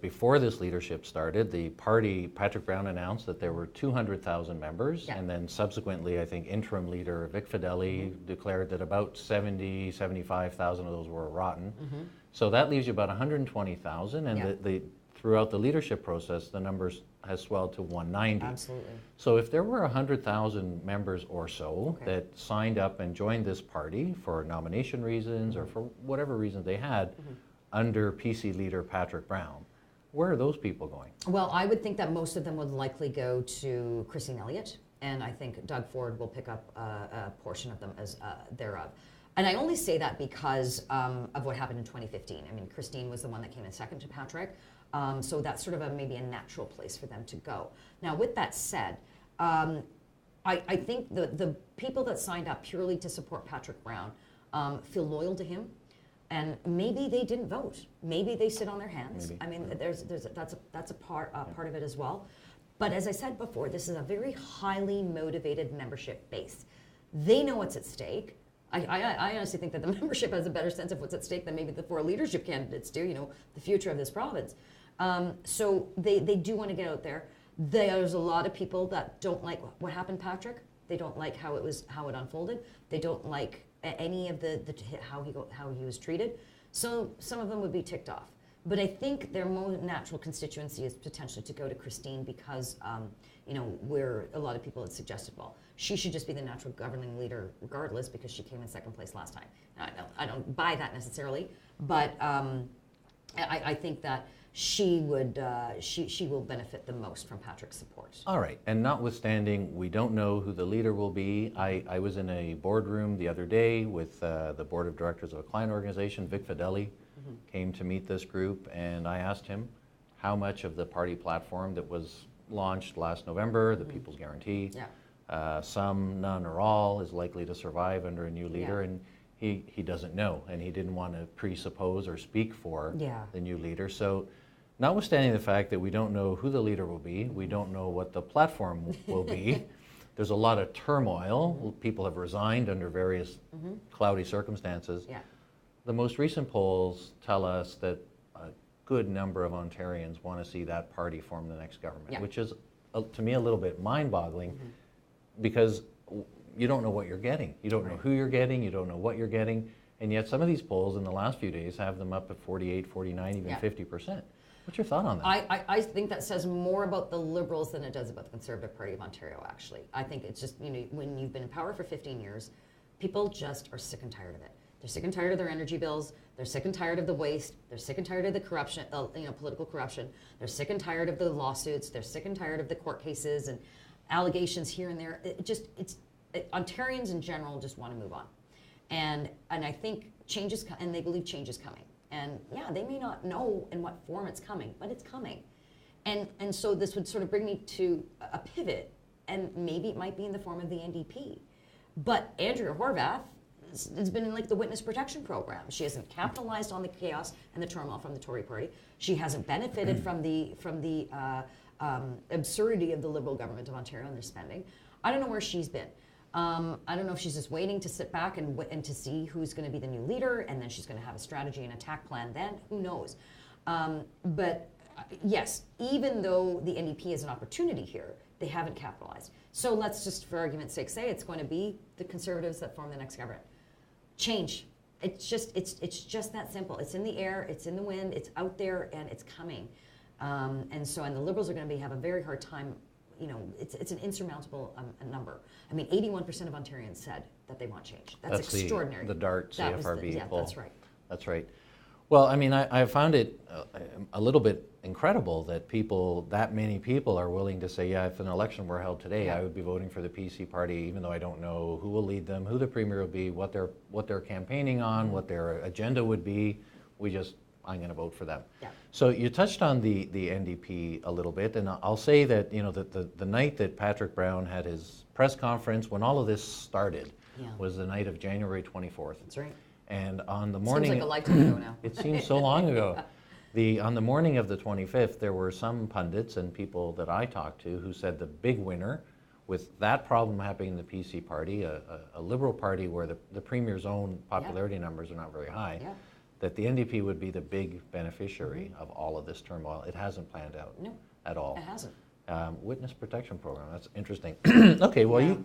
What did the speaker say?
before this leadership started, the party, Patrick Brown announced that there were 200,000 members, Yeah. and then subsequently, I think interim leader Vic Fideli declared that about 75,000 of those were rotten. So that leaves you about 120,000, and Yeah. throughout the leadership process, the numbers has swelled to 190. Absolutely. So if there were 100,000 members or so Okay. that signed up and joined this party for nomination reasons or for whatever reason they had under PC leader Patrick Brown, where are those people going? Well, I would think that most of them would likely go to Christine Elliott, and I think Doug Ford will pick up a portion of them as thereof. And I only say that because of what happened in 2015. I mean, Christine was the one that came in second to Patrick, so that's sort of maybe a natural place for them to go. Now, with that said, I think the people that signed up purely to support Patrick Brown feel loyal to him. And maybe they didn't vote. Maybe they sit on their hands. Maybe. I mean, that's a part of it as well. But as I said before, this is a very highly motivated membership base. They know what's at stake. I honestly think that the membership has a better sense of what's at stake than maybe the four leadership candidates do. You know, the future of this province. So they do want to get out there. There's a lot of people that don't like what happened, Patrick. They don't like how it unfolded. They don't like any of how he was treated. So some of them would be ticked off. But I think their more natural constituency is potentially to go to Christine because, where a lot of people had suggested, well, she should just be the natural governing leader regardless because she came in second place last time. I don't buy that necessarily, but I think that she will benefit the most from Patrick's support. All right, and notwithstanding, we don't know who the leader will be. I was in a boardroom the other day with the board of directors of a client organization. Vic Fideli came to meet this group, and I asked him how much of the party platform that was launched last November, the People's Guarantee, some, none, or all, is likely to survive under a new leader, and he doesn't know, and he didn't want to presuppose or speak for the new leader. So, notwithstanding the fact that we don't know who the leader will be, we don't know what the platform will be, there's a lot of turmoil. People have resigned under various cloudy circumstances. Yeah. The most recent polls tell us that a good number of Ontarians want to see that party form the next government, which is, to me, a little bit mind-boggling because you don't know what you're getting. You don't know who you're getting, you don't know what you're getting, and yet some of these polls in the last few days have them up at 48, 49, even 50%. What's your thought on that? I think that says more about the Liberals than it does about the Conservative Party of Ontario, actually. I think it's just, when you've been in power for 15 years, people just are sick and tired of it. They're sick and tired of their energy bills. They're sick and tired of the waste. They're sick and tired of the corruption, political corruption. They're sick and tired of the lawsuits. They're sick and tired of the court cases and allegations here and there. Ontarians in general just want to move on. And I think change is and they believe change is coming. And they may not know in what form it's coming, but it's coming. And so this would sort of bring me to a pivot, and maybe it might be in the form of the NDP. But Andrea Horwath has been in the witness protection program. She hasn't capitalized on the chaos and the turmoil from the Tory party. She hasn't benefited from the absurdity of the Liberal government of Ontario and their spending. I don't know where she's been. I don't know if she's just waiting to sit back and to see who's going to be the new leader, and then she's going to have a strategy and attack plan then. Who knows? But yes, even though the NDP is an opportunity here, they haven't capitalized. So let's just, for argument's sake, say it's going to be the Conservatives that form the next government. Change. It's just that simple. It's in the air. It's in the wind. It's out there, and it's coming. And the Liberals are going to have a very hard time. It's an insurmountable number. I mean, 81% of Ontarians said that they want change. That's extraordinary. The DART CFRB poll. That's right. That's right. Well, I mean, I found it a little bit incredible that that many people are willing to say, if an election were held today, I would be voting for the PC party, even though I don't know who will lead them, who the premier will be, what they're campaigning on, what their agenda would be. I'm going to vote for them. Yeah. So you touched on the NDP a little bit, and I'll say that the night that Patrick Brown had his press conference, when all of this started, was the night of January 24th. That's right. And on the morning, seems like a lifetime ago now. It seems so long ago. On the morning of the 25th, there were some pundits and people that I talked to who said the big winner, with that problem happening in the PC party, a Liberal party where the Premier's own popularity numbers are not very high, that the NDP would be the big beneficiary of all of this turmoil. It hasn't planned out No, at all. it hasn't. Witness protection program, that's interesting. Okay, well, Yeah.